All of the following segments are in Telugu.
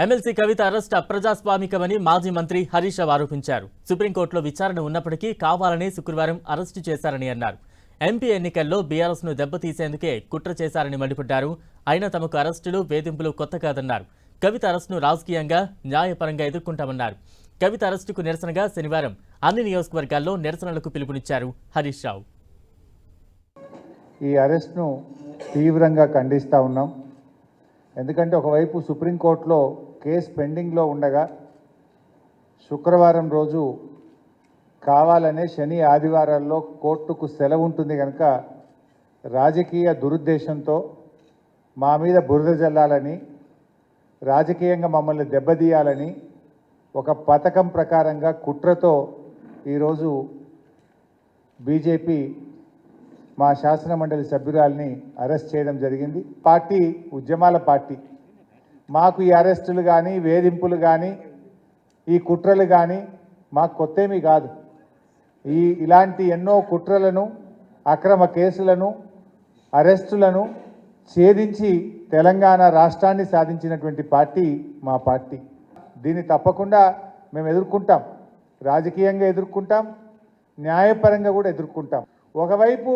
ఎమ్మెల్సీ కవిత అరెస్ట్ అప్రజాస్వామికమని మాజీ మంత్రి హరీష్ రావు ఆరోపించారు. సుప్రీంకోర్టులో విచారణ ఉన్నప్పటికీ కావాలనే శుక్రవారం అరెస్టు చేశారని అన్నారు. ఎంపీ ఎన్నికల్లో బీఆర్ఎస్ను దెబ్బతీసేందుకే కుట్ర చేశారని మండిపడ్డారు. అయినా తమకు అరెస్టులు, వేధింపులు కొత్త కాదన్నారు. కవిత అరెస్టును రాజకీయంగా, న్యాయపరంగా ఎదుర్కొంటామన్నారు. కవిత అరెస్టుకు నిరసనగా శనివారం అన్ని నియోజకవర్గాల్లో నిరసనలకు పిలుపునిచ్చారు హరీష్ రావు. ఈ అరెస్ట్ను తీవ్రంగా ఖండిస్తూ ఉన్నాం. ఎందుకంటే ఒకవైపు సుప్రీంకోర్టులో కేసు పెండింగ్లో ఉండగా శుక్రవారం రోజు కావాలనే శని ఆదివారాల్లో కోర్టుకు సెలవు ఉంటుంది కనుక రాజకీయ దురుద్దేశంతో మా మీద బురద జల్లాలని, రాజకీయంగా మమ్మల్ని దెబ్బతీయాలని ఒక పథకం ప్రకారంగా కుట్రతో ఈరోజు బీజేపీ మా శాసనమండలి సభ్యురాల్ని అరెస్ట్ చేయడం జరిగింది. పార్టీ ఉద్యమాల పార్టీ. మాకు ఈ అరెస్టులు కానీ, వేధింపులు కానీ, ఈ కుట్రలు కానీ మాకు కొత్తేమీ కాదు. ఇలాంటి ఎన్నో కుట్రలను, అక్రమ కేసులను, అరెస్టులను ఛేదించి తెలంగాణ రాష్ట్రాన్ని సాధించినటువంటి పార్టీ మా పార్టీ. దీన్ని తప్పకుండా మేము ఎదుర్కొంటాం. రాజకీయంగా ఎదుర్కొంటాం, న్యాయపరంగా కూడా ఎదుర్కొంటాం. ఒకవైపు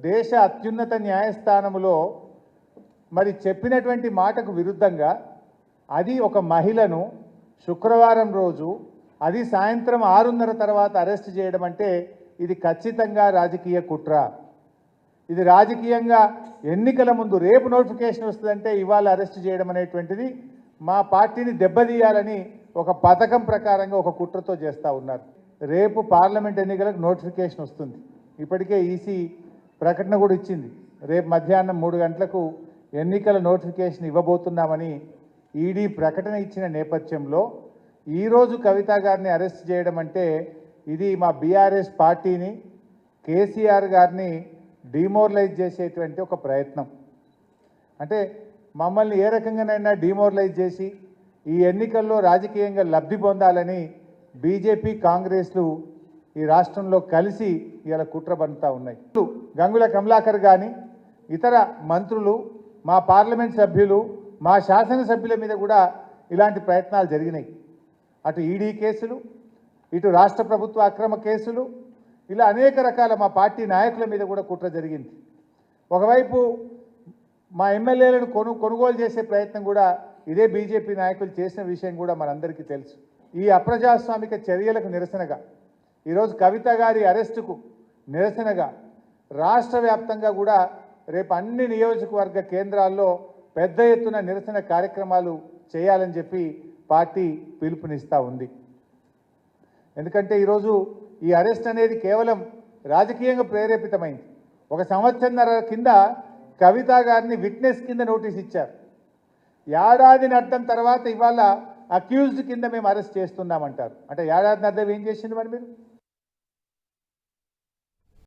దేశ అత్యున్నత న్యాయస్థానంలో మరి చెప్పినటువంటి మాటకు విరుద్ధంగా అది ఒక మహిళను శుక్రవారం రోజు అది సాయంత్రం 6:30 తర్వాత అరెస్ట్ చేయడం అంటే ఇది ఖచ్చితంగా రాజకీయ కుట్ర. ఇది రాజకీయంగా ఎన్నికల ముందు రేపు నోటిఫికేషన్ వస్తుందంటే ఇవాళ అరెస్ట్ చేయడం అనేటువంటిది మా పార్టీని దెబ్బతీయాలని ఒక పథకం ప్రకారంగా ఒక కుట్రతో చేస్తూ ఉన్నారు. రేపు పార్లమెంట్ ఎన్నికలకు నోటిఫికేషన్ వస్తుంది. ఇప్పటికే ఈసీ ప్రకటన కూడా ఇచ్చింది. రేపు మధ్యాహ్నం 3 గంటలకు ఎన్నికల నోటిఫికేషన్ ఇవ్వబోతున్నామని ఈడీ ప్రకటన ఇచ్చిన నేపథ్యంలో ఈరోజు కవిత గారిని అరెస్ట్ చేయడం అంటే ఇది మా బీఆర్ఎస్ పార్టీని, కేసీఆర్ గారిని డిమోరలైజ్ చేసేటువంటి ఒక ప్రయత్నం. అంటే మమ్మల్ని ఏ రకంగానైనా డిమోరలైజ్ చేసి ఈ ఎన్నికల్లో రాజకీయంగా లబ్ధి పొందాలని బీజేపీ, కాంగ్రెస్లు ఈ రాష్ట్రంలో కలిసి ఇలా కుట్ర పన్నుతూ ఉన్నాయి. గంగుల కమలాకర్ కానీ ఇతర మంత్రులు, మా పార్లమెంట్ సభ్యులు, మా శాసనసభ్యుల మీద కూడా ఇలాంటి ప్రయత్నాలు జరిగినాయి. అటు ఈడీ కేసులు, ఇటు రాష్ట్ర ప్రభుత్వ అక్రమ కేసులు, ఇలా అనేక రకాల మా పార్టీ నాయకుల మీద కూడా కుట్ర జరిగింది. ఒకవైపు మా ఎమ్మెల్యేలను కొనుగోలు చేసే ప్రయత్నం కూడా ఇదే బీజేపీ నాయకులు చేసిన విషయం కూడా మనందరికీ తెలుసు. ఈ అప్రజాస్వామిక చర్యలకు నిరసనగా ఈరోజు కవిత గారి అరెస్టుకు నిరసనగా రాష్ట్ర వ్యాప్తంగా కూడా రేపు అన్ని నియోజకవర్గ కేంద్రాల్లో పెద్ద ఎత్తున నిరసన కార్యక్రమాలు చేయాలని చెప్పి పార్టీ పిలుపునిస్తూ ఉంది. ఎందుకంటే ఈరోజు ఈ అరెస్ట్ అనేది కేవలం రాజకీయంగా ప్రేరేపితమైంది. 1 సంవత్సరంన్నర కింద కవిత గారిని విట్నెస్ కింద నోటీస్ ఇచ్చారు. ఏడాదిని అర్థం తర్వాత ఇవాళ అక్యూజ్డ్ కింద మేము అరెస్ట్ చేస్తున్నామంటారు. అంటే ఏడాదిని అర్థం ఏం చేసింది మరి మీరు?